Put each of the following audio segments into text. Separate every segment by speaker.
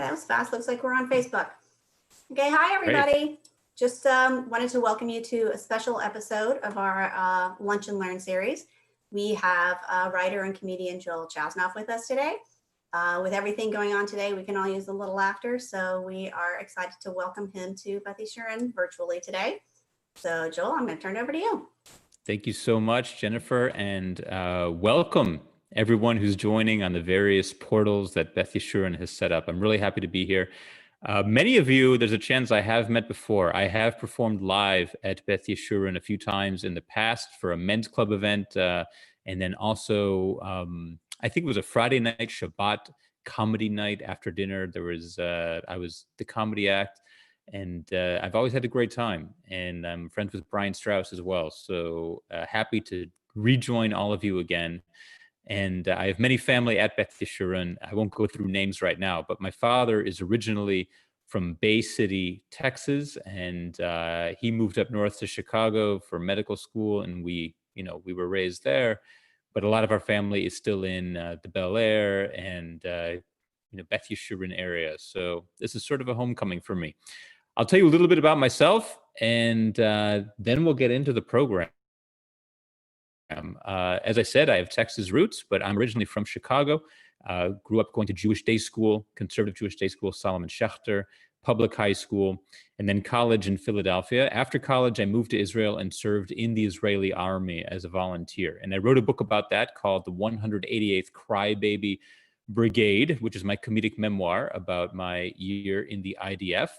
Speaker 1: that was fast. Looks like we're on Facebook. Okay, hi
Speaker 2: Great.
Speaker 1: everybody. Just wanted to welcome you to a special episode of our Lunch and Learn series. We have writer and comedian Joel Chasnoff with us today. With everything going on today, we can all use a little laughter, so we are excited to welcome him to Beth Shuren virtually today. So Joel, I'm going to turn it over to you.
Speaker 2: Thank you so much, Jennifer, and welcome everyone who's joining on the various portals that Beth Shuren has set up. I'm really happy to be here. Many of you, there's a chance I have met before. I have performed live at Beth Shuren a few times in the past for a men's club event, and then also, I think it was a Friday night Shabbat comedy night after dinner. There was, I was the comedy act. And I've always had a great time, and I'm friends with Brian Strauss as well. So happy to rejoin all of you again. And I have many family at Beth Shuren. I won't go through names right now, but my father is originally from Bay City, Texas, and he moved up north to Chicago for medical school, and we were raised there. But a lot of our family is still in the Bel Air and Beth Shuren area. So this is sort of a homecoming for me. I'll tell you a little bit about myself, and then we'll get into the program. As I said, I have Texas roots, but I'm originally from Chicago. Grew up going to Jewish day school, conservative Jewish day school, Solomon Schechter, public high school, and then college in Philadelphia. After college, I moved to Israel and served in the Israeli army as a volunteer. And I wrote a book about that called The 188th Crybaby Brigade, which is my comedic memoir about my year in the IDF.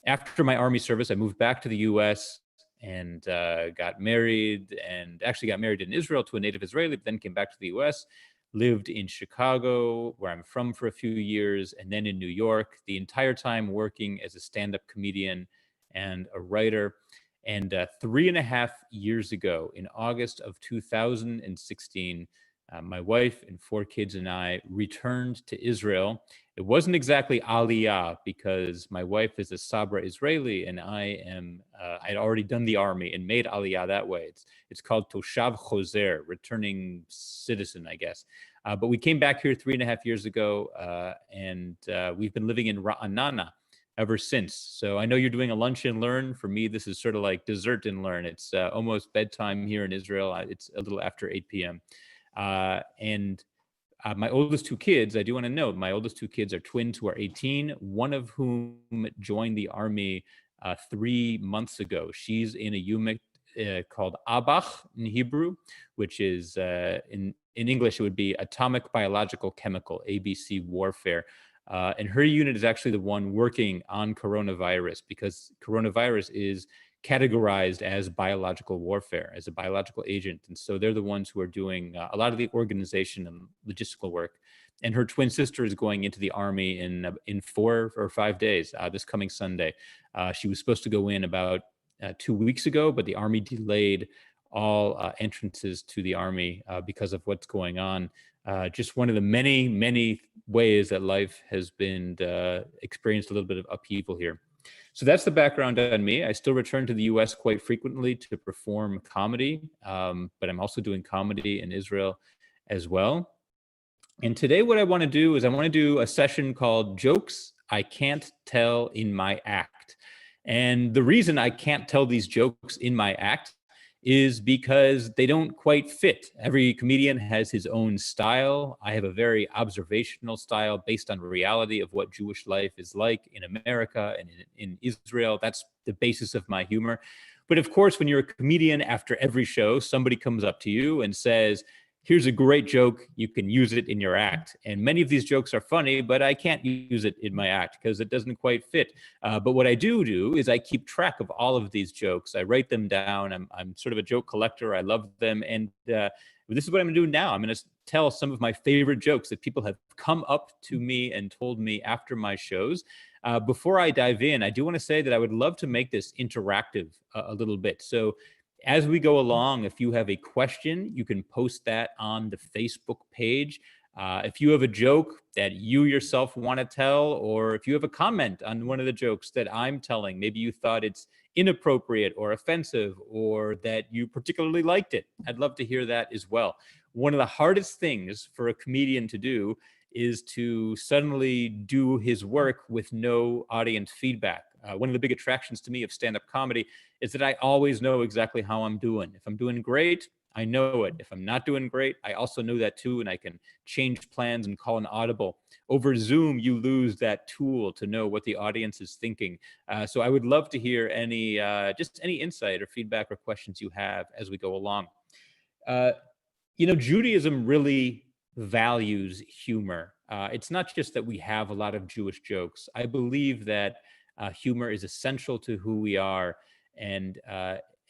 Speaker 2: After my army service, I moved back to the U.S. and got married, and actually got married in Israel to a native Israeli, but then came back to the U.S., lived in Chicago, where I'm from, for a few years, and then in New York, the entire time working as a stand-up comedian and a writer. And 3.5 years ago, in August of 2016, my wife and 4 kids and I returned to Israel. It wasn't exactly Aliyah, because my wife is a Sabra Israeli and I am, I'd already done the army and made Aliyah that way. It's called Toshav Choser, returning citizen, I guess. But we came back here 3.5 years ago, and we've been living in Ra'anana ever since. So I know you're doing a lunch and learn. For me, this is sort of like dessert and learn. It's almost bedtime here in Israel. It's a little after 8 p.m. My oldest 2 kids, I do want to note, my oldest 2 kids are twins who are 18, one of whom joined the army 3 months ago. She's in a unit called Abach in Hebrew, which is, in English, it would be Atomic Biological Chemical, ABC Warfare. And her unit is actually the one working on coronavirus, because coronavirus is categorized as biological warfare, as a biological agent. And so they're the ones who are doing a lot of the organization and logistical work. And her twin sister is going into the army in 4 or 5 days, this coming Sunday. She was supposed to go in about 2 weeks ago, but the army delayed all entrances to the army because of what's going on. Just one of the many, many ways that life has been experienced a little bit of upheaval here. So that's the background on me. I still return to the U.S. quite frequently to perform comedy, but I'm also doing comedy in Israel as well. And today what I want to do is I want to do a session called Jokes I Can't Tell in My Act. And the reason I can't tell these jokes in my act is because they don't quite fit. Every comedian has his own style. I have a very observational style based on reality of what Jewish life is like in America and in Israel. That's the basis of my humor. But of course, when you're a comedian, after every show, somebody comes up to you and says, here's a great joke, you can use it in your act. And many of these jokes are funny, but I can't use it in my act because it doesn't quite fit. But what I do is I keep track of all of these jokes. I write them down. I'm sort of a joke collector. I love them. And this is what I'm gonna do now. I'm gonna tell some of my favorite jokes that people have come up to me and told me after my shows. Before I dive in, I do wanna say that I would love to make this interactive a little bit. So as we go along, if you have a question, you can post that on the Facebook page. If you have a joke that you yourself want to tell, or if you have a comment on one of the jokes that I'm telling, maybe you thought it's inappropriate or offensive, or that you particularly liked it, I'd love to hear that as well. One of the hardest things for a comedian to do is to suddenly do his work with no audience feedback. One of the big attractions to me of stand-up comedy is that I always know exactly how I'm doing. If I'm doing great, I know it. If I'm not doing great, I also know that too, and I can change plans and call an audible. Over Zoom, you lose that tool to know what the audience is thinking. So I would love to hear just any insight or feedback or questions you have as we go along. Uh, Judaism really values humor. It's not just that we have a lot of Jewish jokes. I believe that humor is essential to who we are, and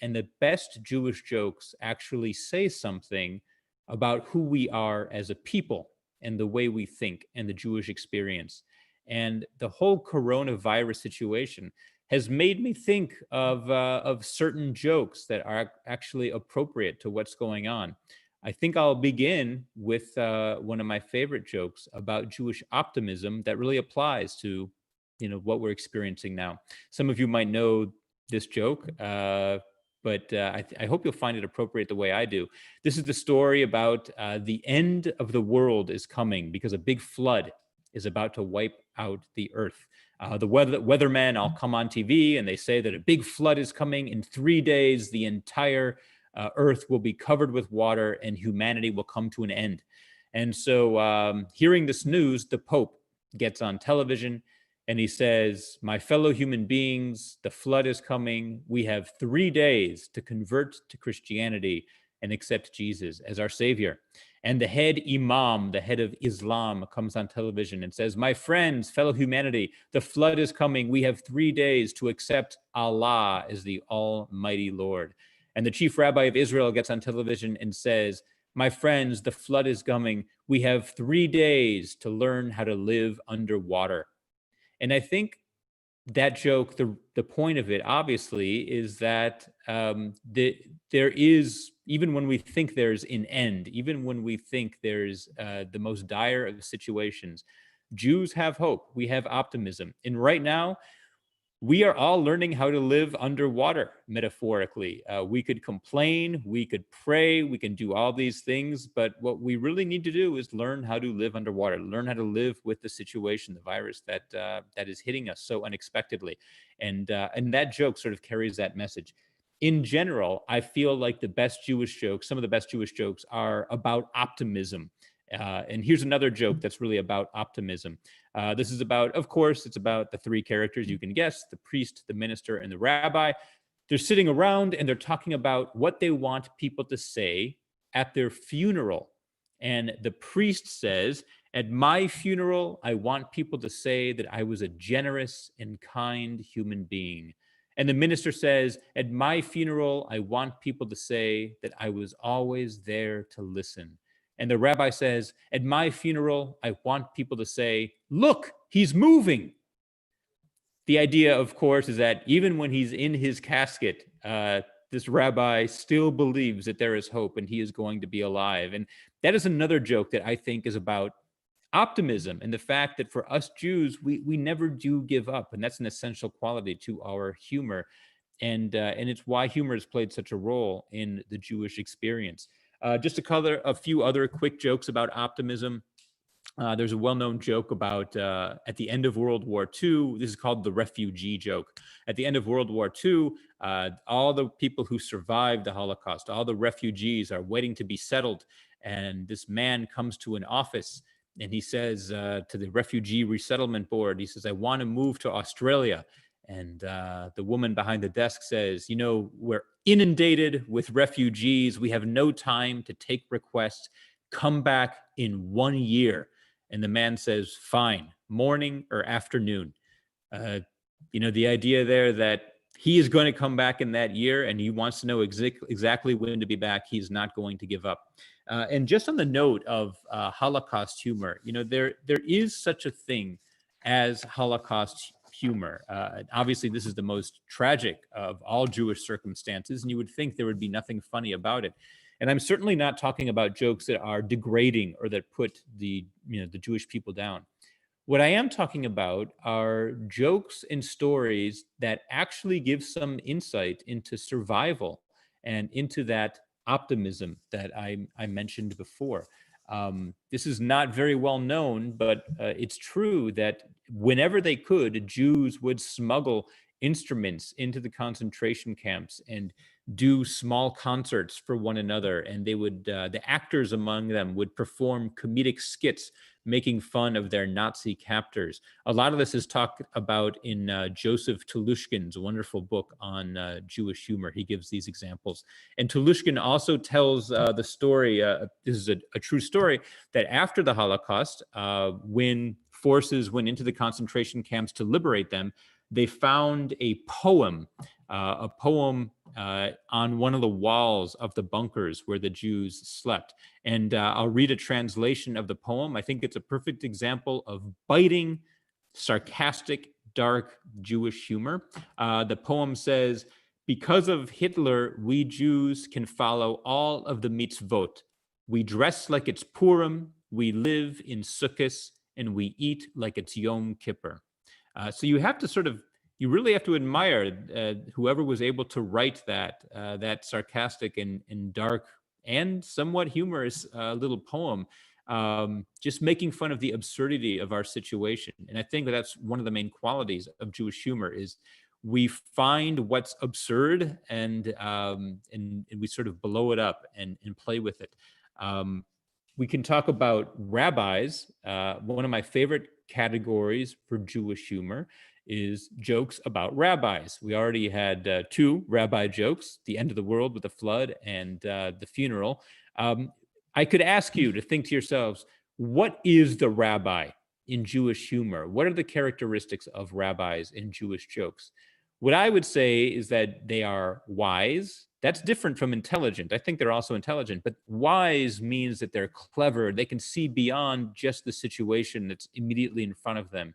Speaker 2: and the best Jewish jokes actually say something about who we are as a people and the way we think and the Jewish experience. And the whole coronavirus situation has made me think of certain jokes that are actually appropriate to what's going on. I think I'll begin with one of my favorite jokes about Jewish optimism that really applies to, what we're experiencing now. Some of you might know this joke, but I hope you'll find it appropriate the way I do. This is the story about the end of the world is coming because a big flood is about to wipe out the earth. The weathermen all come on TV and they say that a big flood is coming in 3 days. The entire Earth will be covered with water and humanity will come to an end. And so, hearing this news, the Pope gets on television and he says, "My fellow human beings, the flood is coming. We have 3 days to convert to Christianity and accept Jesus as our Savior." And the head imam, the head of Islam, comes on television and says, "My friends, fellow humanity, the flood is coming. We have 3 days to accept Allah as the Almighty Lord." And the chief rabbi of Israel gets on television and says, "My friends, the flood is coming. We have 3 days to learn how to live underwater." And I think that joke, the point of it, obviously, is that there is, even when we think there's an end, even when we think there's the most dire of situations, Jews have hope. We have optimism. And right now, we are all learning how to live underwater, metaphorically. We could complain, we could pray, we can do all these things, but what we really need to do is learn how to live underwater, learn how to live with the situation, the virus that is hitting us so unexpectedly, and that joke sort of carries that message. In general, I feel like some of the best Jewish jokes are about optimism. And here's another joke that's really about optimism. This is about, of course, it's about the three characters you can guess: the priest, the minister, and the rabbi. They're sitting around and they're talking about what they want people to say at their funeral. And the priest says, "At my funeral, I want people to say that I was a generous and kind human being." And the minister says, "At my funeral, I want people to say that I was always there to listen." And the rabbi says, "At my funeral, I want people to say, 'Look, he's moving.'" The idea, of course, is that even when he's in his casket, this rabbi still believes that there is hope and he is going to be alive. And that is another joke that I think is about optimism and the fact that for us Jews, we never do give up. And that's an essential quality to our humor. And it's why humor has played such a role in the Jewish experience. Just to color a few other quick jokes about optimism. There's a well-known joke about at the end of World War II. This is called the refugee joke. At the end of World War II, all the people who survived the Holocaust, all the refugees, are waiting to be settled. And this man comes to an office and he says to the refugee resettlement board, he says, "I want to move to Australia." And the woman behind the desk says, "We're inundated with refugees. We have no time to take requests. Come back in 1 year." And the man says, "Fine, morning or afternoon." Uh, the idea there that he is going to come back in that year and he wants to know exactly when to be back. He's not going to give up. And just on the note of Holocaust humor, there is such a thing as Holocaust humor. Obviously, this is the most tragic of all Jewish circumstances, and you would think there would be nothing funny about it. And I'm certainly not talking about jokes that are degrading or that put the Jewish people down. What I am talking about are jokes and stories that actually give some insight into survival and into that optimism that I mentioned before. This is not very well known, but it's true that whenever they could, Jews would smuggle instruments into the concentration camps and do small concerts for one another. And they would, the actors among them would perform comedic skits making fun of their Nazi captors. A lot of this is talked about in Joseph Telushkin's wonderful book on Jewish humor. He gives these examples. And Telushkin also tells the story, this is a true story, that after the Holocaust, when forces went into the concentration camps to liberate them, they found a poem on one of the walls of the bunkers where the Jews slept. And I'll read a translation of the poem. I think it's a perfect example of biting, sarcastic, dark Jewish humor. The poem says, "Because of Hitler, we Jews can follow all of the mitzvot. We dress like it's Purim, we live in Sukkot, and we eat like it's Yom Kippur." So you have to you really have to admire whoever was able to write that sarcastic and dark and somewhat humorous little poem, just making fun of the absurdity of our situation. And I think that's one of the main qualities of Jewish humor is we find what's absurd and we sort of blow it up and play with it. We can talk about rabbis. One of my favorite categories for Jewish humor is jokes about rabbis. We already had two rabbi jokes, the end of the world with the flood and the funeral. I could ask you to think to yourselves, what is the rabbi in Jewish humor? What are the characteristics of rabbis in Jewish jokes? What I would say is that they are wise. That's different from intelligent. I think they're also intelligent, but wise means that they're clever. They can see beyond just the situation that's immediately in front of them.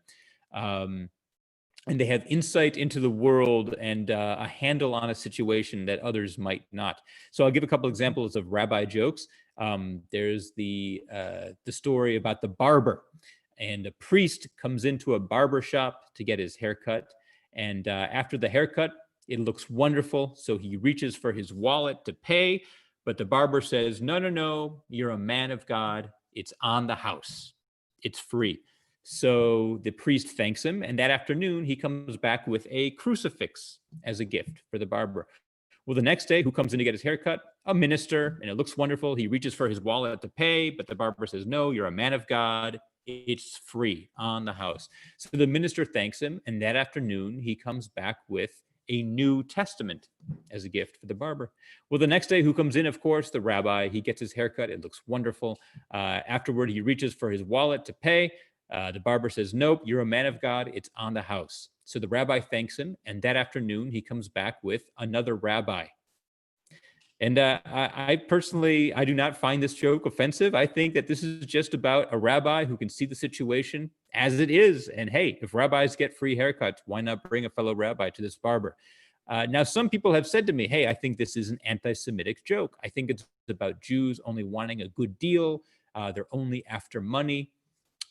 Speaker 2: And they have insight into the world and a handle on a situation that others might not. So I'll give a couple examples of rabbi jokes. There's the story about the barber, and a priest comes into a barber shop to get his haircut. And after the haircut, it looks wonderful. So he reaches for his wallet to pay, but the barber says, "No, no, no, you're a man of God. It's on the house. It's free." So the priest thanks him, and that afternoon he comes back with a crucifix as a gift for the barber. Well, the next day, who comes in to get his haircut? A minister, and it looks wonderful. He reaches for his wallet to pay, but the barber says, "No, you're a man of God. It's free on the house." So the minister thanks him, and that afternoon he comes back with a New Testament as a gift for the barber. Well, the next day, who comes in? Of course, the rabbi. He gets his haircut. It looks wonderful. Afterward, he reaches for his wallet to pay. The barber says, "Nope, you're a man of God. It's on the house." So the rabbi thanks him, and that afternoon he comes back with another rabbi. And I personally, I do not find this joke offensive. I think that this is just about a rabbi who can see the situation as it is. And hey, if rabbis get free haircuts, why not bring a fellow rabbi to this barber? Now, some people have said to me, "Hey, I think this is an anti-Semitic joke. I think it's about Jews only wanting a good deal. They're only after money."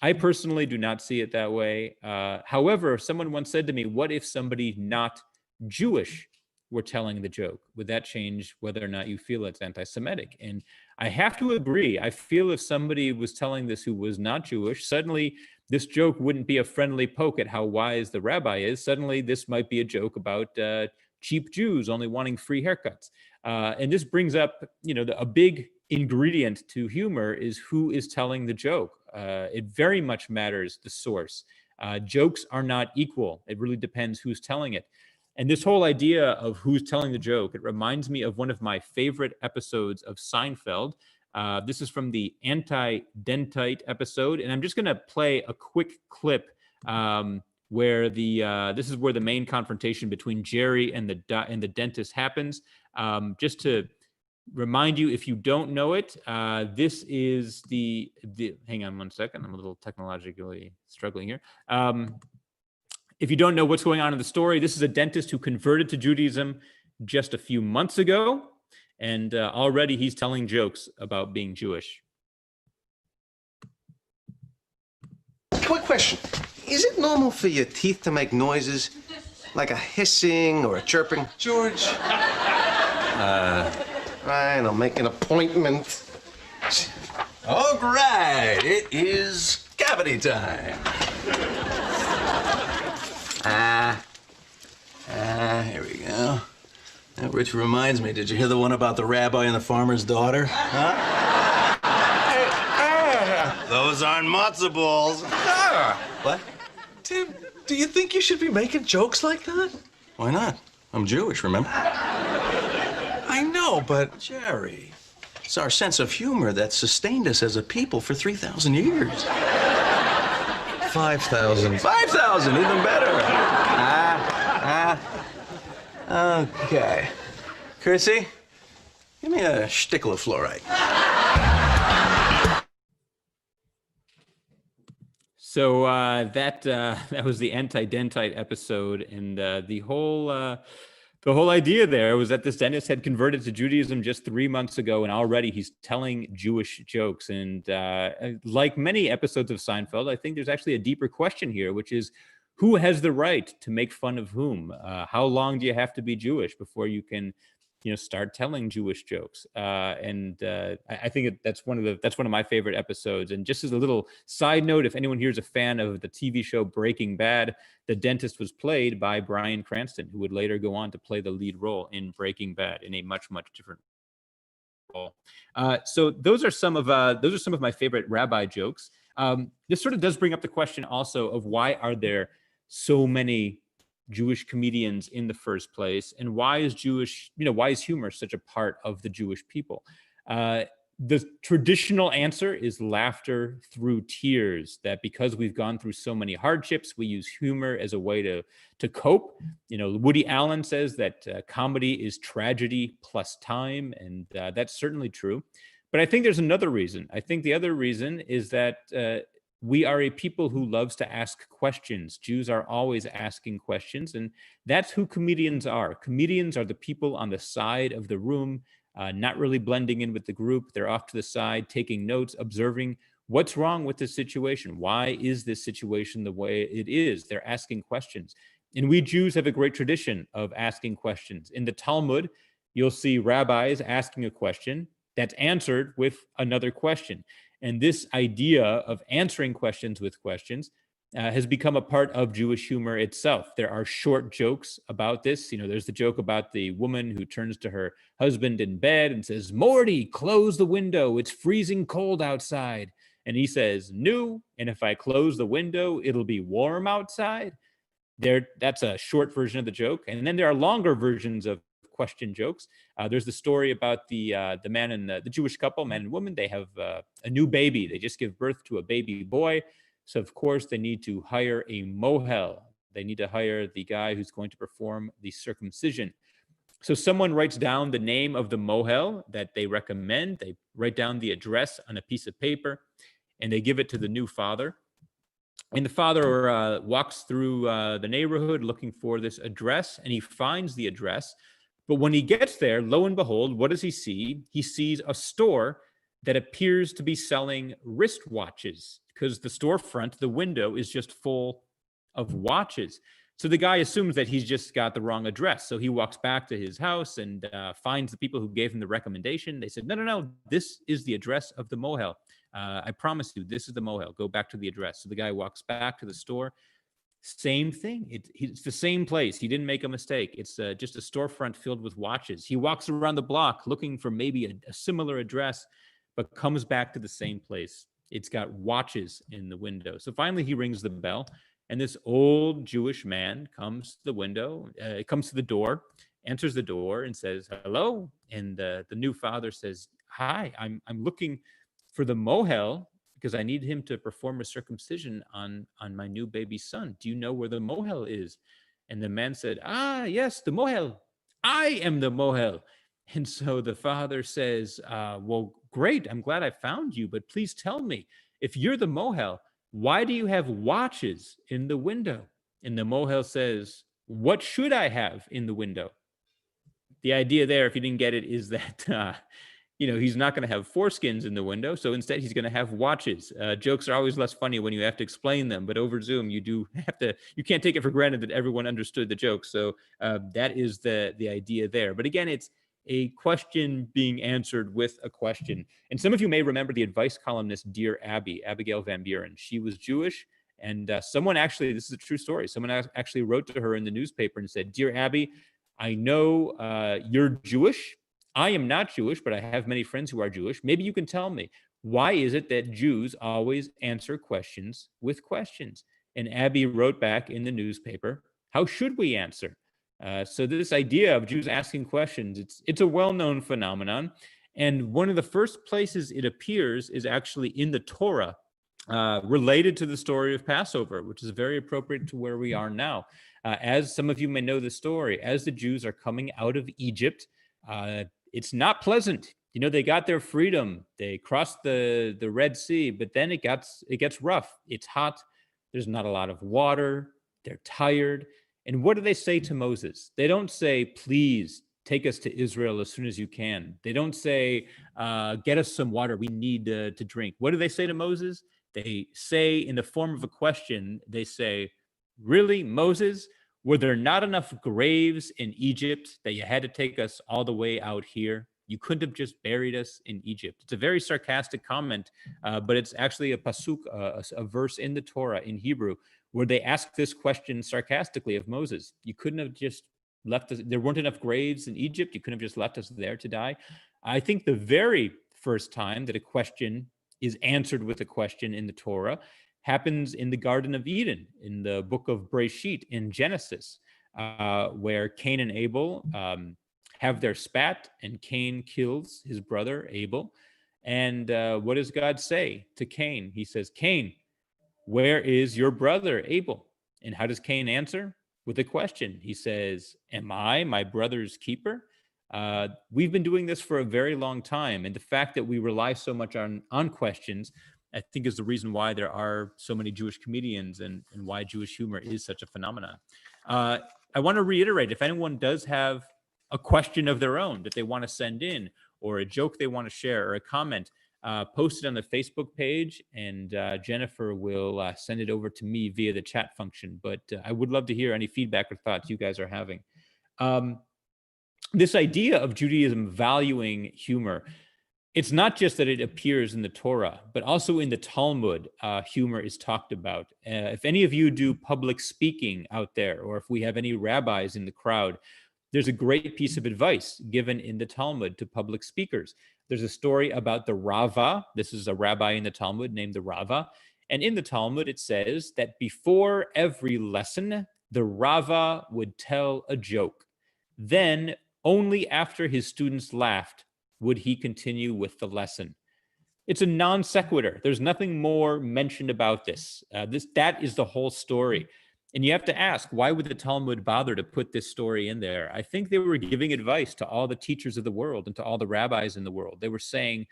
Speaker 2: I personally do not see it that way. However, someone once said to me, "What if somebody not Jewish were telling the joke? Would that change whether or not you feel it's anti-Semitic?" And I have to agree. I feel if somebody was telling this who was not Jewish, suddenly this joke wouldn't be a friendly poke at how wise the rabbi is. Suddenly this might be a joke about cheap Jews only wanting free haircuts. And this brings up, a big ingredient to humor is who is telling the joke. It very much matters the source. Jokes are not equal. It really depends who's telling it. And this whole idea of who's telling the joke, it reminds me of one of my favorite episodes of Seinfeld. This is from the anti-dentite episode, and I'm just going to play a quick clip where this is where the main confrontation between Jerry and the dentist happens. Just to remind you, if you don't know it, this is the hang on one second, I'm a little technologically struggling here. If you don't know what's going on in the story, this is a dentist who converted to Judaism just a few months ago, and already he's telling jokes about being Jewish.
Speaker 3: Quick question. Is it normal for your teeth to make noises like a hissing or a chirping? George? Fine, I'll make an appointment.
Speaker 4: All right, it is cavity time. Here we go. Which reminds me, did you hear the one about the rabbi and the farmer's daughter? Huh? Those aren't matzo balls. What?
Speaker 3: Tim, do you think you should be making jokes like that?
Speaker 4: Why not? I'm Jewish, remember?
Speaker 3: I know, but...
Speaker 4: Jerry, it's our sense of humor that sustained us as a people for 3,000 years.
Speaker 3: 5,000.
Speaker 4: 5,000, even better. Okay. Chrissy, give me a shtickle of fluorite.
Speaker 2: So that was the anti-dentite episode, and the whole idea there was that this dentist had converted to Judaism just 3 months ago, and already he's telling Jewish jokes. And like many episodes of Seinfeld, I think there's actually a deeper question here, which is, who has the right to make fun of whom? How long do you have to be Jewish before you can, start telling Jewish jokes? I think that's one of my favorite episodes. And just as a little side note, if anyone here is a fan of the TV show Breaking Bad, the dentist was played by Bryan Cranston, who would later go on to play the lead role in Breaking Bad in a much, much different role. So those are some of my favorite rabbi jokes. This sort of does bring up the question also of why are there so many Jewish comedians in the first place, and why is humor such a part of the Jewish people? The traditional answer is laughter through tears, that because we've gone through so many hardships, we use humor as a way to cope. Woody Allen says that comedy is tragedy plus time, and that's certainly true. But I think there's another reason. I think the other reason is that we are a people who loves to ask questions. Jews are always asking questions, and that's who comedians are. Comedians are the people on the side of the room, not really blending in with the group. They're off to the side, taking notes, observing what's wrong with this situation. Why is this situation the way it is? They're asking questions. And we Jews have a great tradition of asking questions. In the Talmud, you'll see rabbis asking a question that's answered with another question. And this idea of answering questions with questions has become a part of Jewish humor itself. There are short jokes about this. There's the joke about the woman who turns to her husband in bed and says, "Morty, close the window. It's freezing cold outside." And he says, "No. And if I close the window, it'll be warm outside." That's a short version of the joke. And then there are longer versions of question jokes. There's the story about the man and the Jewish couple, man and woman. They have a new baby. They just give birth to a baby boy. So of course they need to hire a mohel. They need to hire the guy who's going to perform the circumcision. So someone writes down the name of the mohel that they recommend. They write down the address on a piece of paper, and they give it to the new father. And the father walks through the neighborhood looking for this address, and he finds the address. But when he gets there, lo and behold, what does he see? He sees a store that appears to be selling wristwatches, because the storefront, the window, is just full of watches. So the guy assumes that he's just got the wrong address. So he walks back to his house and finds the people who gave him the recommendation. They said, no, this is the address of the mohel. I promise you, this is the mohel. Go back to the address. So the guy walks back to the store. Same thing. It's the same place. He didn't make a mistake. It's just a storefront filled with watches. He walks around the block looking for maybe a similar address, but comes back to the same place. It's got watches in the window. So finally he rings the bell, and this old Jewish man comes to the window, comes to the door, answers the door and says, "Hello." And the new father says, "Hi, I'm looking for the mohel, because I need him to perform a circumcision on my new baby son. Do you know where the mohel is?" And the man said, "Yes, the mohel. I am the mohel." And so the father says, "Well, great. I'm glad I found you, but please tell me, if you're the mohel, why do you have watches in the window?" And the mohel says, "What should I have in the window?" The idea there, if you didn't get it, is that he's not going to have foreskins in the window. So instead, he's going to have watches. Jokes are always less funny when you have to explain them. But over Zoom, you can't take it for granted that everyone understood the joke. So that is the idea there. But again, a question being answered with a question. And some of you may remember the advice columnist Dear Abby, Abigail Van Buren. She was Jewish, and someone actually, this is a true story, someone actually wrote to her in the newspaper and said, "Dear Abby, I know you're Jewish. I am not Jewish, but I have many friends who are Jewish. Maybe you can tell me, why is it that Jews always answer questions with questions?" And Abby wrote back in the newspaper, "How should we answer?" So this idea of Jews asking questions, it's a well-known phenomenon. And one of the first places it appears is actually in the Torah, related to the story of Passover, which is very appropriate to where we are now. As some of you may know the story, as the Jews are coming out of Egypt, it's not pleasant. You know, they got their freedom. They crossed the Red Sea, but then it gets rough. It's hot. There's not a lot of water. They're tired. And what do they say to Moses? They don't say, "Please take us to Israel as soon as you can." They don't say, "Get us some water. We need to drink." What do they say to Moses? They say, in the form of a question, they say, "Really, Moses? Were there not enough graves in Egypt that you had to take us all the way out here? You couldn't have just buried us in Egypt." It's a very sarcastic comment, but it's actually a pasuk, a verse in the Torah in Hebrew, where they ask this question sarcastically of Moses. You couldn't have just left us, there weren't enough graves in Egypt. You couldn't have just left us there to die. I think the very first time that a question is answered with a question in the Torah happens in the Garden of Eden, in the book of Breshit in Genesis, where Cain and Abel have their spat, and Cain kills his brother Abel. And what does God say to Cain? He says, "Cain, where is your brother Abel?" And how does Cain answer? With a question. He says, "Am I my brother's keeper?" We've been doing this for a very long time. And the fact that we rely so much on questions, I think, is the reason why there are so many Jewish comedians and why Jewish humor is such a phenomenon. I want to reiterate, if anyone does have a question of their own that they want to send in, or a joke they want to share, or a comment, post it on the Facebook page, and Jennifer will send it over to me via the chat function. But I would love to hear any feedback or thoughts you guys are having. This idea of Judaism valuing humor, it's not just that it appears in the Torah, but also in the Talmud, humor is talked about. If any of you do public speaking out there, or if we have any rabbis in the crowd, there's a great piece of advice given in the Talmud to public speakers. There's a story about the Rava. This is a rabbi in the Talmud named the Rava. And in the Talmud, it says that before every lesson, the Rava would tell a joke. Then, only after his students laughed, would he continue with the lesson. It's a non sequitur. There's nothing more mentioned about this. That is the whole story. And you have to ask, why would the Talmud bother to put this story in there? I think they were giving advice to all the teachers of the world and to all the rabbis in the world. They were saying,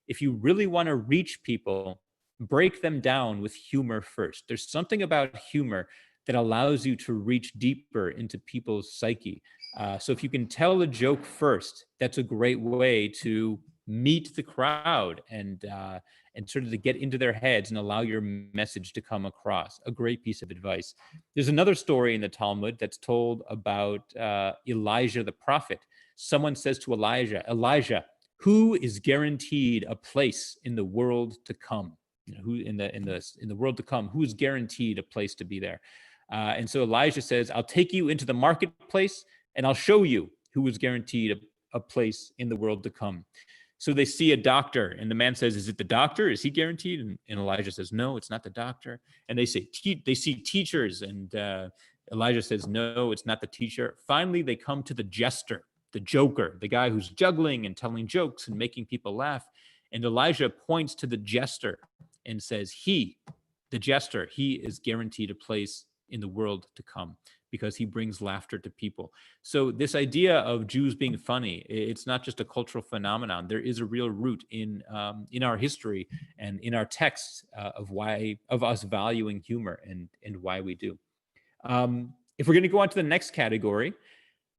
Speaker 2: if you really want to reach people, break them down with humor first. There's something about humor that allows you to reach deeper into people's psyche. So if you can tell a joke first, that's a great way to meet the crowd and sort of to get into their heads and allow your message to come across. A great piece of advice. There's another story in the Talmud that's told about Elijah the prophet. Someone says to Elijah, "Elijah, who is guaranteed a place in the world to come? You know, who in the world to come? Who is guaranteed a place to be there?" And so Elijah says, "I'll take you into the marketplace, and I'll show you who is guaranteed a place in the world to come." So they see a doctor, and the man says, "Is it the doctor? Is he guaranteed?" And Elijah says, "No, it's not the doctor." And they say, they see teachers, and Elijah says, "No, it's not the teacher." Finally, they come to the jester, the joker, the guy who's juggling and telling jokes and making people laugh. And Elijah points to the jester and says, the jester, he is guaranteed a place in the world to come, because he brings laughter to people. So this idea of Jews being funny, it's not just a cultural phenomenon. There is a real root in our history and in our texts of us valuing humor and why we do. If we're going to go on to the next category,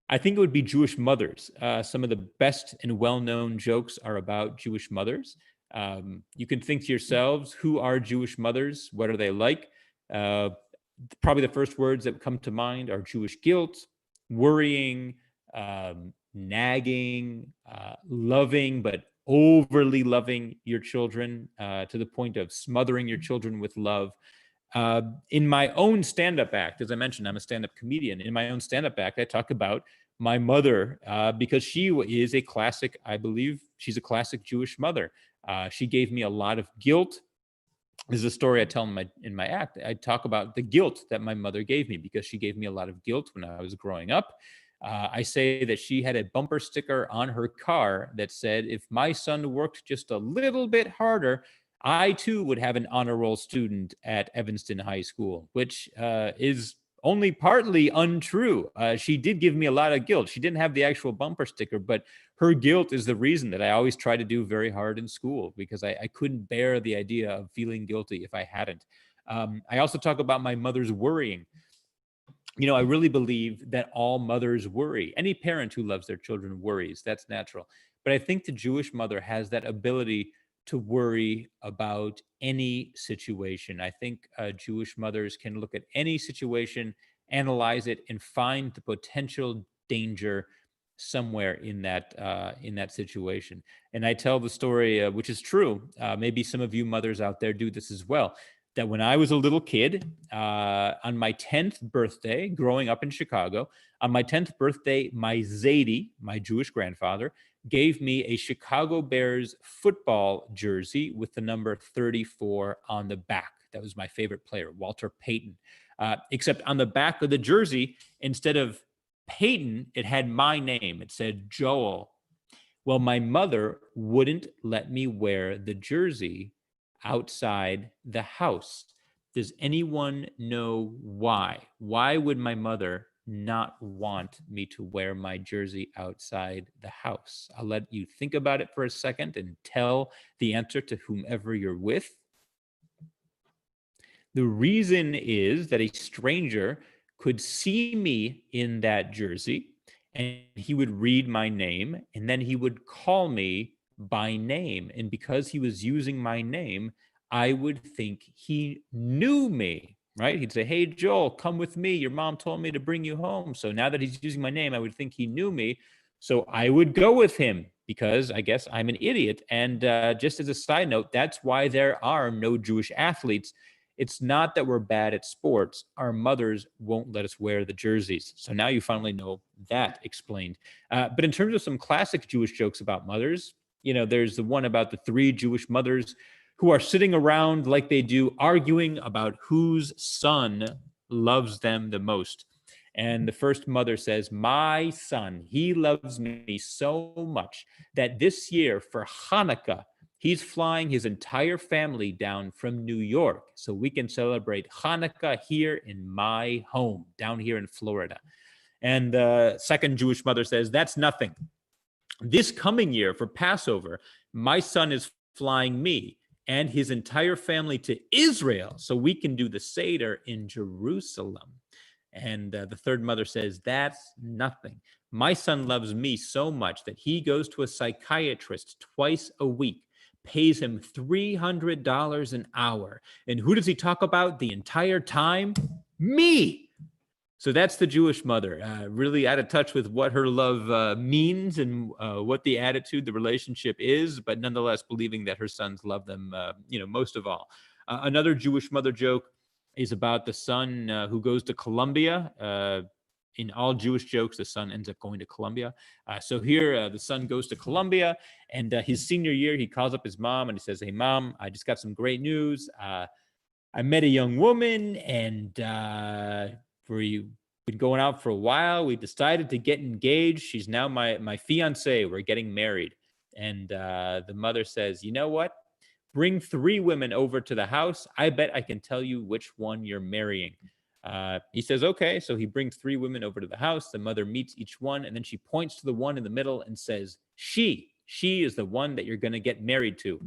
Speaker 2: I think it would be Jewish mothers. Some of the best and well-known jokes are about Jewish mothers. You can think to yourselves, who are Jewish mothers? What are they like? Probably the first words that come to mind are Jewish guilt, worrying, nagging, loving, but overly loving your children to the point of smothering your children with love. In my own stand-up act, as I mentioned, I'm a stand-up comedian. In my own stand-up act, I talk about my mother because she is a classic, I believe she's a classic Jewish mother. She gave me a lot of guilt. This is a story I tell in my act. I talk about the guilt that my mother gave me because she gave me a lot of guilt when I was growing up. I say that she had a bumper sticker on her car that said, if my son worked just a little bit harder, I too would have an honor roll student at Evanston High School, which is only partly untrue. She did give me a lot of guilt. She didn't have the actual bumper sticker, but her guilt is the reason that I always try to do very hard in school because I couldn't bear the idea of feeling guilty if I hadn't. I also talk about my mother's worrying. You know, I really believe that all mothers worry. Any parent who loves their children worries. That's natural. But I think the Jewish mother has that ability to worry about any situation. I think Jewish mothers can look at any situation, analyze it, and find the potential danger somewhere in that situation. And I tell the story, which is true. Maybe some of you mothers out there do this as well. That when I was a little kid, on my 10th birthday, growing up in Chicago, on my 10th birthday, my Zaidi, my Jewish grandfather, gave me a Chicago Bears football jersey with the number 34 on the back. That was my favorite player, Walter Payton. Except on the back of the jersey, instead of Payton, it had my name. It said Joel. Well, my mother wouldn't let me wear the jersey outside the house. Does anyone know why? Why would my mother not want me to wear my jersey outside the house? I'll let you think about it for a second and tell the answer to whomever you're with. The reason is that a stranger could see me in that jersey and he would read my name and then he would call me by name. And because he was using my name, I would think he knew me, right? He'd say, hey, Joel, come with me. Your mom told me to bring you home. So now that he's using my name, I would think he knew me. So I would go with him because I guess I'm an idiot. And just as a side note, that's why there are no Jewish athletes. It's not that we're bad at sports. Our mothers won't let us wear the jerseys. So now you finally know that explained. But in terms of some classic Jewish jokes about mothers, you know, there's the one about the 3 Jewish mothers who are sitting around like they do, arguing about whose son loves them the most. And the first mother says, my son, he loves me so much that this year for Hanukkah, he's flying his entire family down from New York so we can celebrate Hanukkah here in my home, down here in Florida. And the second Jewish mother says, that's nothing. This coming year for Passover, my son is flying me and his entire family to Israel so we can do the Seder in Jerusalem. And the third mother says, that's nothing. My son loves me so much that he goes to a psychiatrist twice a week, pays him $300 an hour. And who does he talk about the entire time? Me. So that's the Jewish mother, really out of touch with what her love means and what the attitude, the relationship is, but nonetheless believing that her sons love them, most of all. Another Jewish mother joke is about the son who goes to Columbia. In all Jewish jokes, the son ends up going to Columbia. So here, the son goes to Columbia, and his senior year, he calls up his mom and he says, hey, Mom, I just got some great news. I met a young woman, and we've been going out for a while. We decided to get engaged. She's now my fiance. We're getting married. And the mother says, you know what? Bring 3 women over to the house. I bet I can tell you which one you're marrying. He says, okay. So he brings 3 women over to the house. The mother meets each one, and then she points to the one in the middle and says, she is the one that you're going to get married to.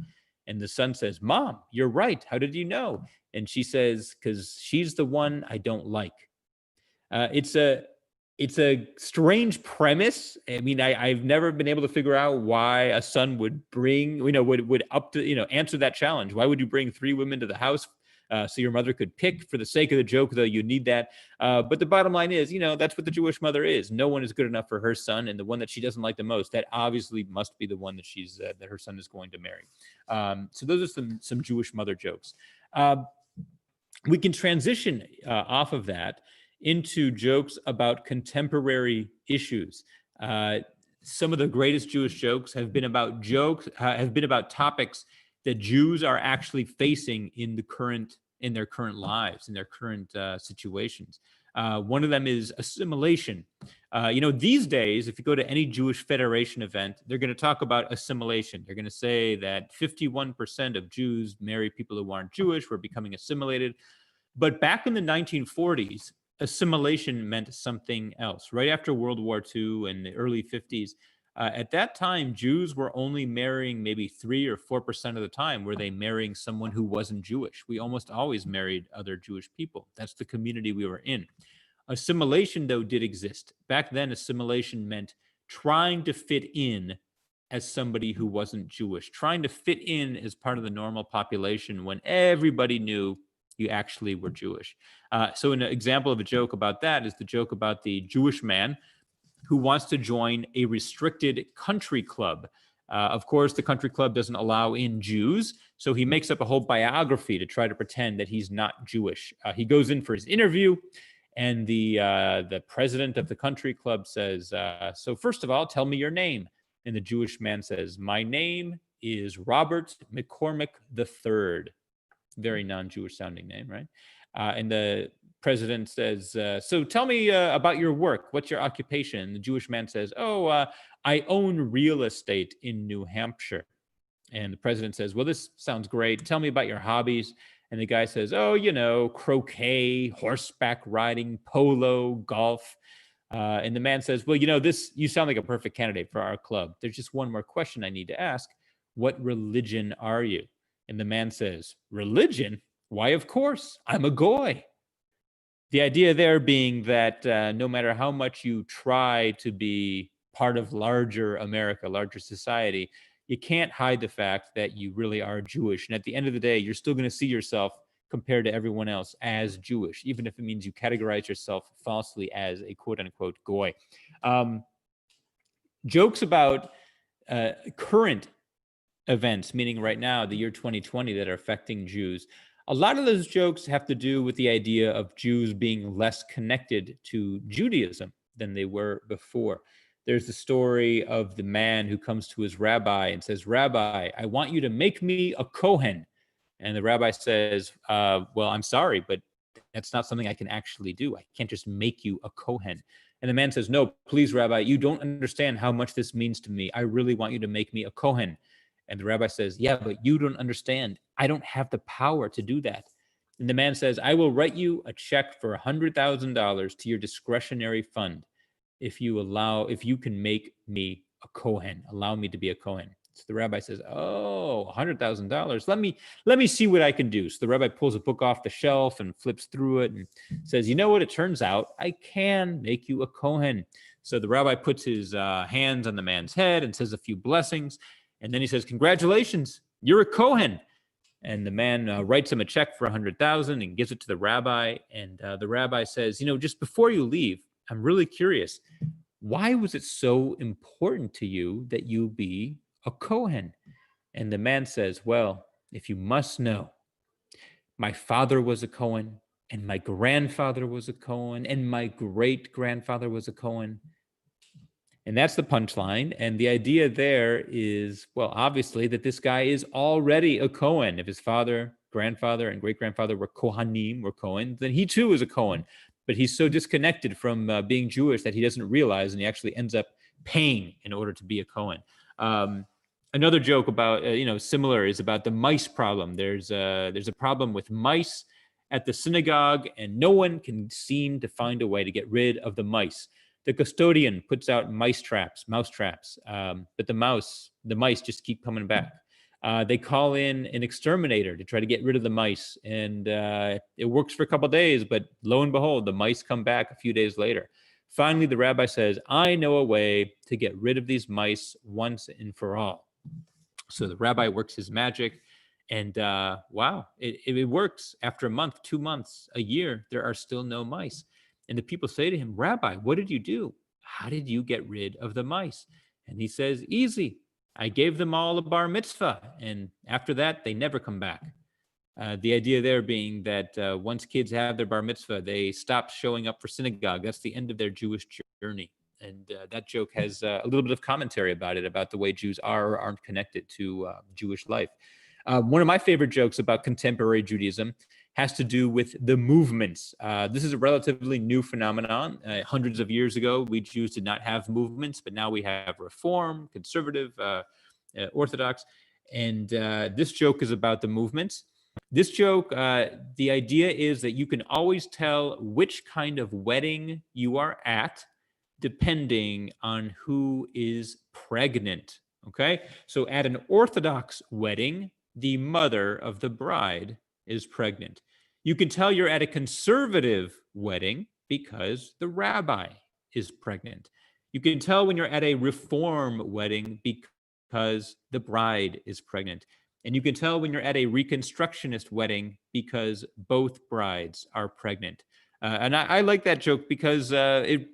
Speaker 2: And the son says, Mom, you're right. How did you know? And she says, because she's the one I don't like. It's a strange premise. I mean, I've never been able to figure out why a son would bring, would answer that challenge. Why would you bring 3 women to the house? So your mother could pick. For the sake of the joke, though, you need that. But the bottom line is, that's what the Jewish mother is. No one is good enough for her son, and the one that she doesn't like the most, that obviously must be the one that that her son is going to marry. So those are some Jewish mother jokes. We can transition off of that into jokes about contemporary issues. Some of the greatest Jewish jokes have been about topics that Jews are actually facing in their current lives, in their current situations. One of them is assimilation. These days, if you go to any Jewish Federation event, they're going to talk about assimilation. They're going to say that 51% of Jews marry people who aren't Jewish. We're becoming assimilated. But back in the 1940s, assimilation meant something else. Right after World War II and the early 50s, at that time, Jews were only marrying maybe 3 or 4% of the time were they marrying someone who wasn't Jewish. We almost always married other Jewish people. That's the community we were in. Assimilation, though, did exist. Back then, assimilation meant trying to fit in as somebody who wasn't Jewish, trying to fit in as part of the normal population when everybody knew you actually were Jewish. So an example of a joke about that is the joke about the Jewish man who wants to join a restricted country club. Of course, the country club doesn't allow in Jews, so he makes up a whole biography to try to pretend that he's not Jewish. He goes in for his interview, and the president of the country club says, so first of all, tell me your name. And the Jewish man says, my name is Robert McCormick III. Very non-Jewish sounding name, right? And the president says, so tell me about your work. What's your occupation? And the Jewish man says, I own real estate in New Hampshire. And the president says, well, this sounds great. Tell me about your hobbies. And the guy says, croquet, horseback riding, polo, golf. And the man says, well, you sound like a perfect candidate for our club. There's just one more question I need to ask. What religion are you? And the man says, religion? Why, of course, I'm a goy. The idea there being that no matter how much you try to be part of larger America, larger society, you can't hide the fact that you really are Jewish. And at the end of the day, you're still going to see yourself compared to everyone else as Jewish, even if it means you categorize yourself falsely as a quote unquote goy. Jokes about current events, meaning right now, the year 2020, that are affecting Jews. A lot of those jokes have to do with the idea of Jews being less connected to Judaism than they were before. There's the story of the man who comes to his rabbi and says, Rabbi, I want you to make me a Kohen. And the rabbi says, well, I'm sorry, but that's not something I can actually do. I can't just make you a Kohen. And the man says, no, please, Rabbi, you don't understand how much this means to me. I really want you to make me a Kohen. And the rabbi says, yeah, but you don't understand. I don't have the power to do that. And the man says, I will write you a check for $100,000 to your discretionary fund if you can make me a Kohen, allow me to be a Kohen. So the rabbi says, oh, $100,000. Let me see what I can do. So the rabbi pulls a book off the shelf and flips through it and says, you know what? It turns out I can make you a Kohen. So the rabbi puts his hands on the man's head and says a few blessings. And then he says, congratulations, you're a Kohen. And the man writes him a check for $100,000 and gives it to the rabbi. And the rabbi says, just before you leave, I'm really curious. Why was it so important to you that you be a Kohen? And the man says, well, if you must know, my father was a Kohen, and my grandfather was a Kohen, and my great-grandfather was a Kohen. And that's the punchline. And the idea there is, well, obviously that this guy is already a Kohen. If his father, grandfather, and great-grandfather were Kohanim, were Kohen, then he too is a Kohen. But he's so disconnected from being Jewish that he doesn't realize, and he actually ends up paying in order to be a Kohen. Another joke about, similar is about the mice problem. There's a problem with mice at the synagogue, and no one can seem to find a way to get rid of the mice. The custodian puts out mouse traps, but the mice just keep coming back. They call in an exterminator to try to get rid of the mice, and it works for a couple of days, but lo and behold, the mice come back a few days later. Finally, the rabbi says, I know a way to get rid of these mice once and for all. So the rabbi works his magic, And wow, it works. After a month, 2 months, a year, there are still no mice. And the people say to him, Rabbi, what did you do? How did you get rid of the mice? And he says, easy. I gave them all a bar mitzvah. And after that, they never come back. The idea there being that once kids have their bar mitzvah, they stop showing up for synagogue. That's the end of their Jewish journey. And that joke has a little bit of commentary about it, about the way Jews are or aren't connected to Jewish life. One of my favorite jokes about contemporary Judaism has to do with the movements. This is a relatively new phenomenon. Hundreds of years ago, we Jews did not have movements, but now we have Reform, Conservative, Orthodox. And this joke is about the movements. This joke, the idea is that you can always tell which kind of wedding you are at depending on who is pregnant, okay? So at an Orthodox wedding, the mother of the bride is pregnant. You can tell you're at a conservative wedding because the rabbi is pregnant. You can tell when you're at a Reform wedding because the bride is pregnant. And you can tell when you're at a Reconstructionist wedding because both brides are pregnant. And I like that joke because it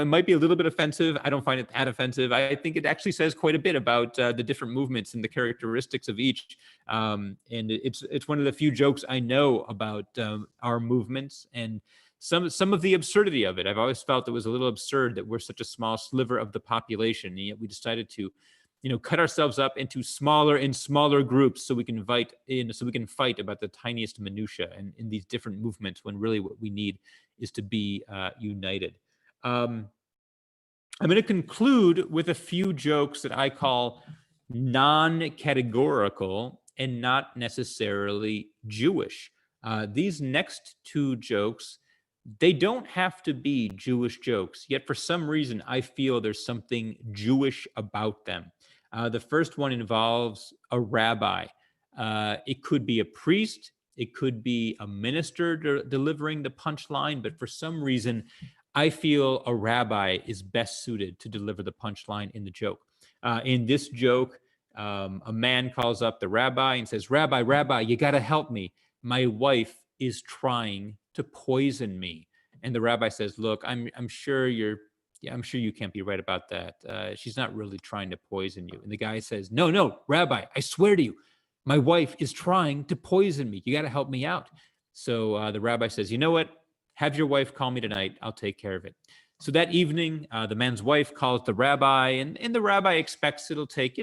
Speaker 2: might be a little bit offensive. I don't find it that offensive. I think it actually says quite a bit about the different movements and the characteristics of each. And it's one of the few jokes I know about our movements and some of the absurdity of it. I've always felt it was a little absurd that we're such a small sliver of the population, and yet we decided to cut ourselves up into smaller and smaller groups so we can fight about the tiniest minutia and in these different movements, when really what we need is to be united. I'm going to conclude with a few jokes that I call non-categorical and not necessarily Jewish. These next two jokes, they don't have to be Jewish jokes, yet for some reason I feel there's something Jewish about them. The first one involves a rabbi. It could be a priest. It could be a minister delivering the punchline. But for some reason, I feel a rabbi is best suited to deliver the punchline in the joke. In this joke, a man calls up the rabbi and says, Rabbi, you got to help me. My wife is trying to poison me. And the rabbi says, look, I'm sure you can't be right about that. She's not really trying to poison you. And the guy says, no, Rabbi, I swear to you, my wife is trying to poison me. You got to help me out. So the rabbi says, you know what? Have your wife call me tonight. I'll take care of it. So that evening, the man's wife calls the rabbi, and the rabbi expects it'll take,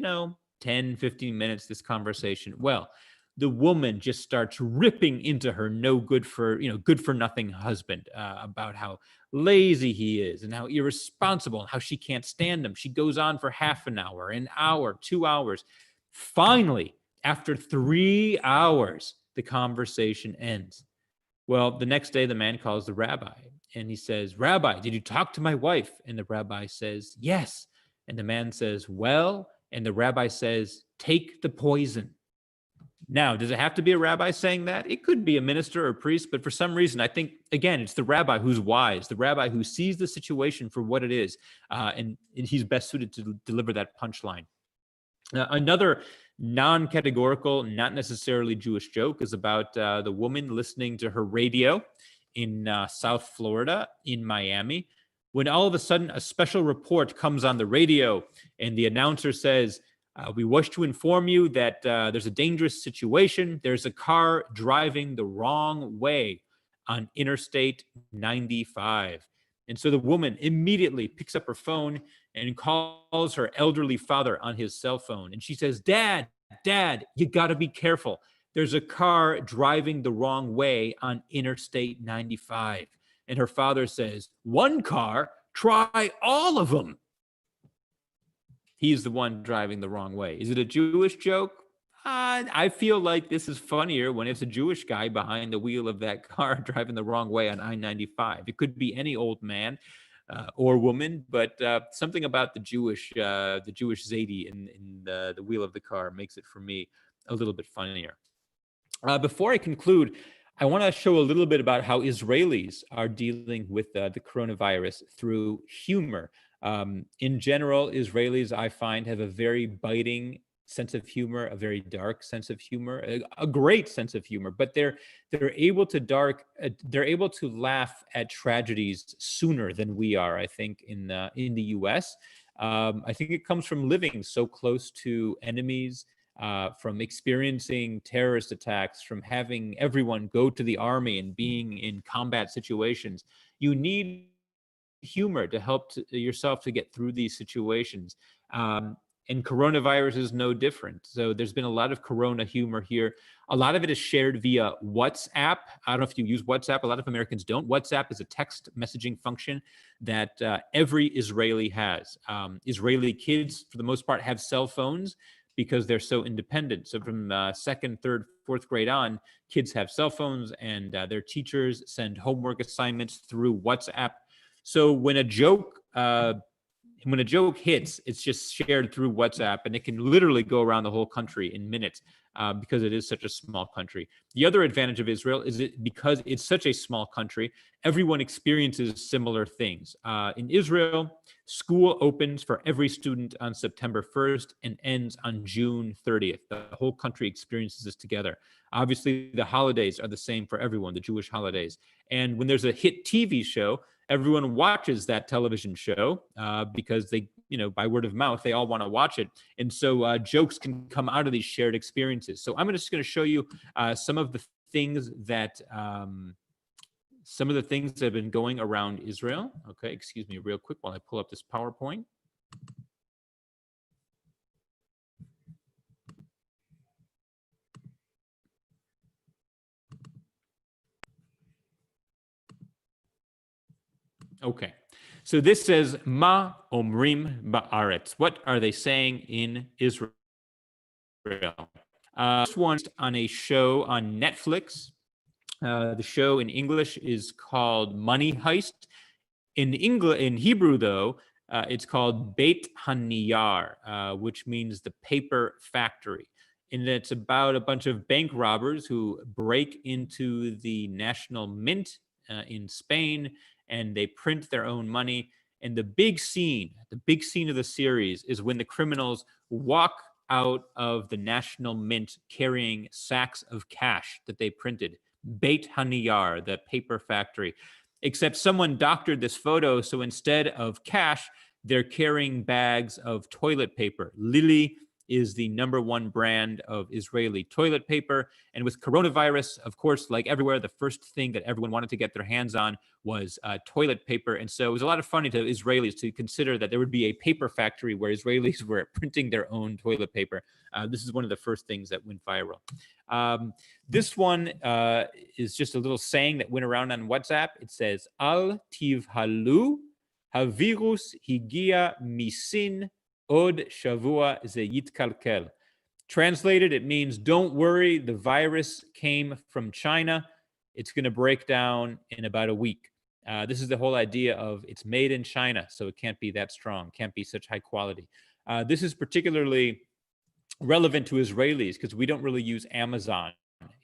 Speaker 2: 10, 15 minutes, this conversation. Well, the woman just starts ripping into her good for nothing husband about how lazy he is and how irresponsible and how she can't stand him. She goes on for half an hour, 2 hours. Finally, after 3 hours, the conversation ends. Well, the next day, the man calls the rabbi and he says, Rabbi, did you talk to my wife? And the rabbi says, yes. And the man says, well, and the rabbi says, take the poison. Now, does it have to be a rabbi saying that? It could be a minister or a priest, but for some reason, I think, again, it's the rabbi who's wise, the rabbi who sees the situation for what it is, and he's best suited to deliver that punchline. Another non-categorical, not necessarily Jewish joke is about the woman listening to her radio in South Florida, in Miami, when all of a sudden a special report comes on the radio and the announcer says, we wish to inform you that there's a dangerous situation. There's a car driving the wrong way on Interstate 95. And so the woman immediately picks up her phone and calls her elderly father on his cell phone. And she says, Dad, you got to be careful. There's a car driving the wrong way on Interstate 95. And her father says, one car? Try all of them. He's the one driving the wrong way. Is it a Jewish joke? I feel like this is funnier when it's a Jewish guy behind the wheel of that car driving the wrong way on I-95. It could be any old man or woman, but something about the Jewish Zadie in the wheel of the car makes it, for me, a little bit funnier. Before I conclude, I want to show a little bit about how Israelis are dealing with the coronavirus through humor. In general, Israelis, I find, have a very biting sense of humor, a very dark sense of humor, a great sense of humor, but they're able to laugh at tragedies sooner than we are, I think, in the US. I think it comes from living so close to enemies, from experiencing terrorist attacks, from having everyone go to the army and being in combat situations. You need humor to help yourself to get through these situations. And coronavirus is no different. So there's been a lot of corona humor here. A lot of it is shared via WhatsApp. I don't know if you use WhatsApp. A lot of Americans don't. WhatsApp is a text messaging function that every Israeli has. Israeli kids, for the most part, have cell phones because they're so independent. So from second, third, fourth grade on, kids have cell phones, and their teachers send homework assignments through WhatsApp. So when a joke hits, it's just shared through WhatsApp, and it can literally go around the whole country in minutes because it is such a small country. The other advantage of Israel is that because it's such a small country, everyone experiences similar things. In Israel, school opens for every student on September 1st and ends on June 30th. The whole country experiences this together. Obviously, the holidays are the same for everyone, the Jewish holidays. And when there's a hit TV show, everyone watches that television show because they, by word of mouth, they all want to watch it. And so jokes can come out of these shared experiences. So I'm just going to show you some of the things that have been going around Israel. Okay, excuse me real quick while I pull up this PowerPoint. Okay, so this says, Ma Omrim Ba'aretz. What are they saying in Israel? This one's on a show on Netflix. The show in English is called Money Heist. In Hebrew, though, it's called Beit Haniyar, which means the paper factory. And it's about a bunch of bank robbers who break into the national mint in Spain, and they print their own money. And the big scene of the series is when the criminals walk out of the national mint carrying sacks of cash that they printed. Beit Haniyar, the paper factory. Except someone doctored this photo, so instead of cash, they're carrying bags of toilet paper. Lily is the #1 brand of Israeli toilet paper. And with coronavirus, of course, like everywhere, the first thing that everyone wanted to get their hands on was toilet paper. And so it was a lot of fun to Israelis to consider that there would be a paper factory where Israelis were printing their own toilet paper. This is one of the first things that went viral. This one is just a little saying that went around on WhatsApp. It says, Al tivhalu, havirus higia misin, od shavua ze yitkalkel. Translated, it means, don't worry, the virus came from China. It's going to break down in about a week. This is the whole idea of it's made in China, so it can't be that strong, can't be such high quality. This is particularly relevant to Israelis because we don't really use Amazon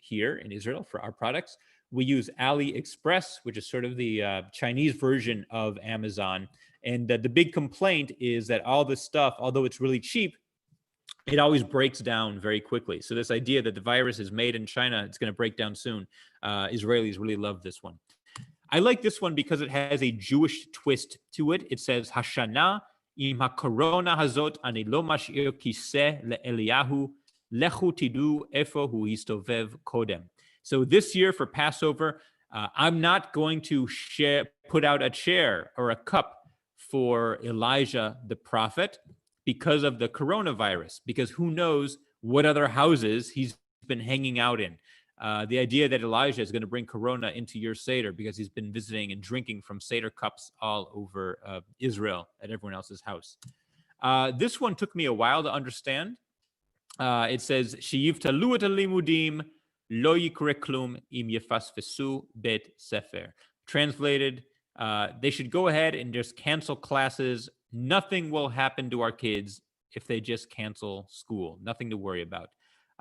Speaker 2: here in Israel for our products. We use AliExpress, which is sort of the Chinese version of Amazon. And the big complaint is that all this stuff, although it's really cheap, it always breaks down very quickly. So this idea that the virus is made in China, it's going to break down soon. Israelis really love this one. I like this one because it has a Jewish twist to it. It says, Hashana im hakorona hazot ani lo mash'ir kiseh le'Eliyahu lechu tidu efo hu histovev kodem. So this year for Passover, I'm not going to put out a chair or a cup for Elijah the prophet because of the coronavirus, because who knows what other houses he's been hanging out in. The idea that Elijah is going to bring corona into your Seder because he's been visiting and drinking from Seder cups all over Israel at everyone else's house. This one took me a while to understand. It says, Sheyivtalu et halimudim lo yikre klum im yefasfesu bet sefer. Translated, they should go ahead and just cancel classes. Nothing will happen to our kids if they just cancel school. Nothing to worry about.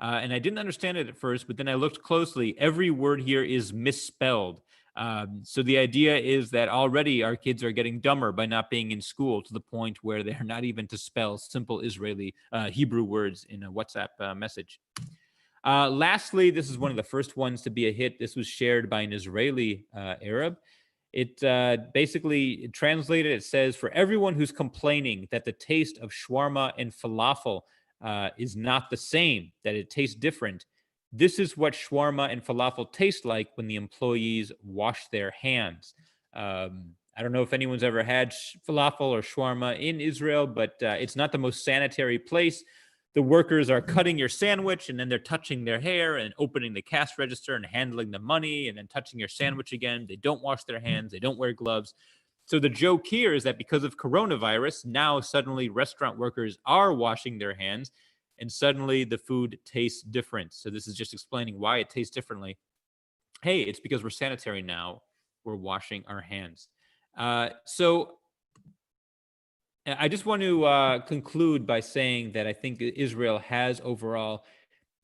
Speaker 2: And I didn't understand it at first, but then I looked closely. Every word here is misspelled. So the idea is that already our kids are getting dumber by not being in school, to the point where they're not even to spell simple Israeli Hebrew words in a WhatsApp message. Lastly, this is one of the first ones to be a hit. This was shared by an Israeli Arab. It basically translated, it says, for everyone who's complaining that the taste of shawarma and falafel is not the same, that it tastes different, this is what shawarma and falafel taste like when the employees wash their hands. I don't know if anyone's ever had falafel or shawarma in Israel, but it's not the most sanitary place. The workers are cutting your sandwich, and then they're touching their hair and opening the cash register and handling the money, and then touching your sandwich again. They don't wash their hands. They don't wear gloves. So the joke here is that because of coronavirus, now suddenly restaurant workers are washing their hands, and suddenly the food tastes different. So this is just explaining why it tastes differently. Hey, it's because we're sanitary now. We're washing our hands. So I just want to conclude by saying that I think Israel has overall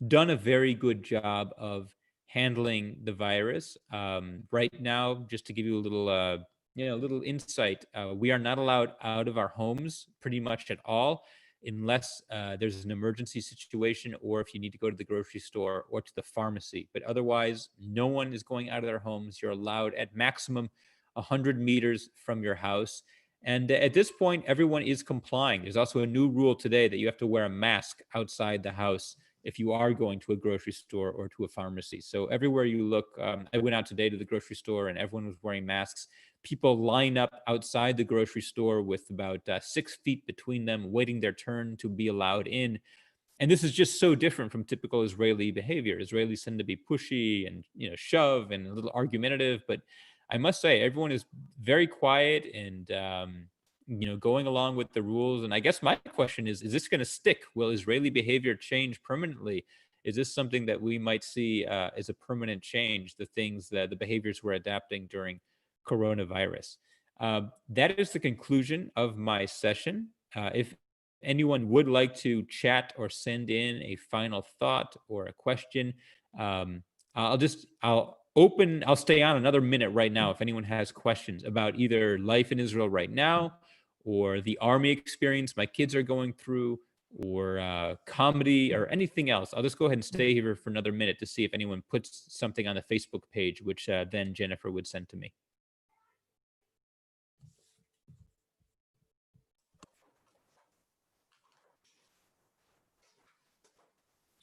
Speaker 2: done a very good job of handling the virus. Right now, just to give you a little insight, we are not allowed out of our homes pretty much at all, unless there's an emergency situation, or if you need to go to the grocery store or to the pharmacy. But otherwise, no one is going out of their homes. You're allowed at maximum 100 meters from your house. And at this point, everyone is complying. There's also a new rule today that you have to wear a mask outside the house if you are going to a grocery store or to a pharmacy. So everywhere you look, I went out today to the grocery store and everyone was wearing masks. People line up outside the grocery store with about 6 feet between them, waiting their turn to be allowed in. And this is just so different from typical Israeli behavior. Israelis tend to be pushy and shove and a little argumentative, but I must say everyone is very quiet and going along with the rules. And I guess my question is this going to stick? Will Israeli behavior change permanently? Is this something that we might see as a permanent change, the behaviors we're adapting during coronavirus? That is the conclusion of my session. If anyone would like to chat or send in a final thought or a question, I'll stay on another minute right now if anyone has questions about either life in Israel right now, or the army experience my kids are going through, or comedy, or anything else. I'll just go ahead and stay here for another minute to see if anyone puts something on the Facebook page, which then Jennifer would send to me.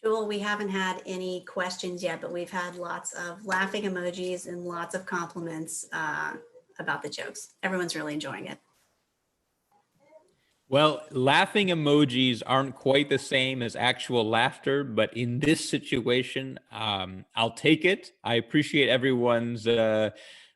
Speaker 1: Jewel, we haven't had any questions yet, but we've had lots of laughing emojis and lots of compliments about the jokes. Everyone's really enjoying it.
Speaker 2: Well, laughing emojis aren't quite the same as actual laughter, but in this situation, I'll take it. I appreciate I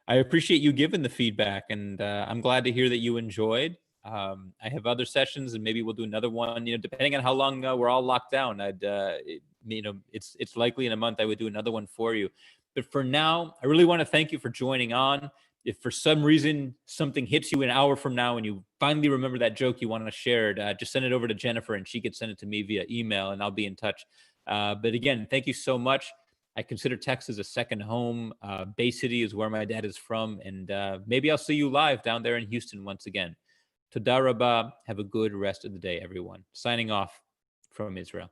Speaker 2: appreciate you giving the feedback, and I'm glad to hear that you enjoyed. I have other sessions, and maybe we'll do another one. Depending on how long we're all locked down, it's likely in a month I would do another one for you. But for now, I really want to thank you for joining on. If for some reason something hits you an hour from now and you finally remember that joke you want to share it, just send it over to Jennifer and she could send it to me via email and I'll be in touch. But again, thank you so much. I consider Texas a second home. Bay City is where my dad is from. And maybe I'll see you live down there in Houston once again. Toda rabah. Have a good rest of the day, everyone. Signing off from Israel.